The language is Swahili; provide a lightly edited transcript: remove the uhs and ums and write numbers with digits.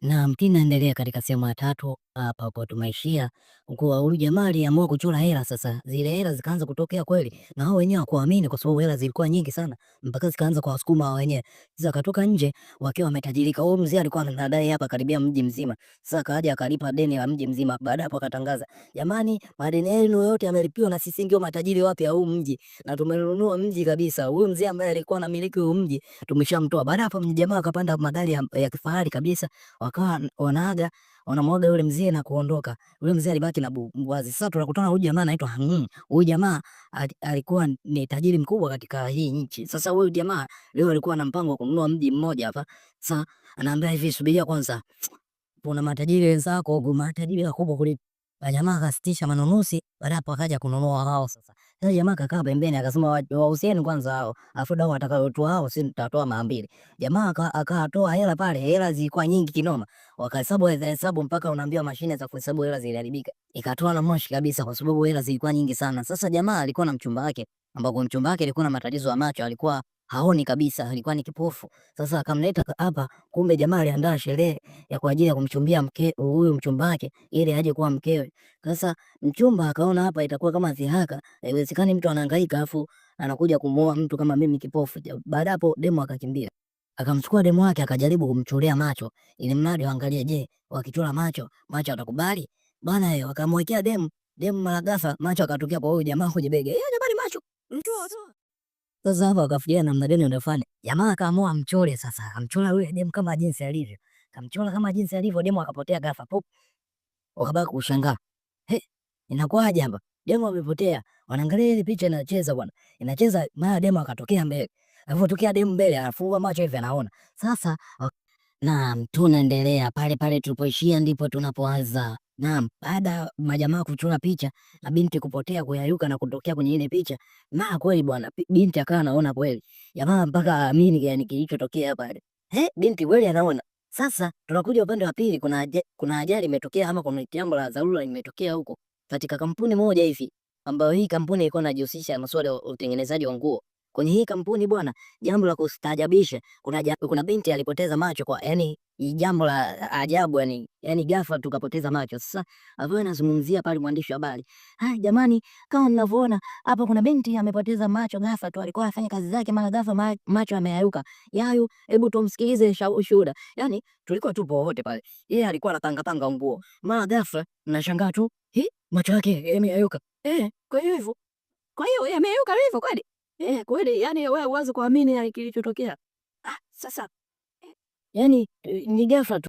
Na tunaendelea katika sehemu ya tatu hapa hapo tumeishia kuwa huyu jamaa aliamua kuchora hela sasa. Zile hela zikaanza kutokea kweli na hao wenyewe hawakuamini kwa sababu hela zilikuwa nyingi sana mpaka zikaanza kuwasukuma wao wenyewe. Sasa akatoka nje wakiwa wametajirika. Huyo mzee alikuwa anadai hapa karibia mji mzima. Sasa akaja akalipa deni la mji mzima. Baada hapo akatangaza, "Jamani, madeni yenu yote yamelipiwa na sisi ndio matajiri wapya huu mji na tumenunua mji kabisa." Huyo mzee ambaye alikuwa anamiliki huu mji tumeshamtoa. Baada hapo jamaa akapanda magari ya kifahari kabisa. Wakawa wanaaga, wanamwaga yule mzee na kuondoka. Yule mzee alibaki na bumbuazi. Sasa tunakutana huyu jamaa anaitwa Huyu jamaa alikuwa ni tajiri mkubwa katika hii nchi. Sasa huyu jamaa leo alikuwa na mpango wa kununua mji mmoja hapa. Sasa anaambia hivi, subiria kwanza. Kuna matajiri wenzako, kuna matajiri wakubwa kuliko. Jamaa akasitisha manunuzi, baada hapo akaja kununua hao sasa. Sasa jamaa akakaa pembeni akasema wahusieni kwanza hao. Alafu dau atakayotoa hao si nitatoa mara mbili. Jamaa akatoa hela pale, hela zilikuwa nyingi kinoma. Wakahesabu mpaka unaambiwa mashine za kuhesabu hela ziliharibika. Ikatoa na moshi kabisa kwa sababu hela zilikuwa nyingi sana. Sasa jamaa alikuwa na mchumba wake, ambako mchumba wake alikuwa na matatizo ya macho, alikuwa haoni kabisa, alikuwa ni kipofu. Sasa akamleta hapa, kumbe jamaa aliandaa sherehe ya kwa ajili ya kumchumbia huyu mchumba wake ili aje kuwa mkewe. Sasa mchumba akaona hapa itakuwa kama dhihaka, haiwezekani mtu anahangaika afu anakuja kumuoa mtu kama mimi kipofu. Baada hapo demu akakimbia. Akamchukua demu wake akajaribu kumchorea macho ili mradi waangalie, je, wakichora macho atakubali? Bwana yeye wakamwekea demu mara ghafla macho akatokea kwa huyu jamaa kwenye bega. Jamani macho. Mtoa tu. Sasa hapa wakafikiria namna gani wanafanya. Jamaa akaamua amchore sasa. Akamchora yule demu kama jinsi alivyo. Kamchora kama jinsi alivyo, demu akapotea ghafla. Pop. Wakabaki kushangaa. He, inakuwaje hapa? Demu amepotea. Wanaangalia ile picha inacheza bwana. Inacheza mara demu akatokea mbele. Alipotokea demu mbele anafungua macho hivi anaona. Sasa naam, tunaendelea pale pale tulipoishia ndipo tunapoanza. Naam, baada majamaa kuchora picha na binti kupotea kuyayuka na kutokea kwenye ile picha, na kweli bwana binti akawa anaona kweli. Jamaa mpaka aamini yani kilichotokea pale. Binti kweli anaona. Sasa tunakuja upande wa pili, kuna ajali imetokea ama kuna jambo la dharura limetokea huko katika kampuni moja hivi, ambayo hii kampuni ilikuwa inajihusisha na masuala ya utengenezaji wa nguo. Kwenye hii kampuni bwana, jambo la kustaajabisha, kuna binti alipoteza macho kwa yani jambo la ajabu yani ghafla tukapoteza macho. Sasa avae anazungumzia pale mwandishi wa habari. "Hai jamani, kama mnavyoona hapa kuna binti amepoteza macho ghafla tu, alikuwa anafanya kazi zake mara ghafla macho yameyayuka. Yayu, hebu tumsikilize ushuhuda." Yani tulikuwa tupo wote pale. Yeye alikuwa anatanga nguo. Mara ghafla nashangaa tu, macho yake yameyayuka. Kwa hiyo yameyayuka hivyo kweli? Kweli yani wewe huwezi kuamini kilichotokea. Sasa yani ni ghafla tu.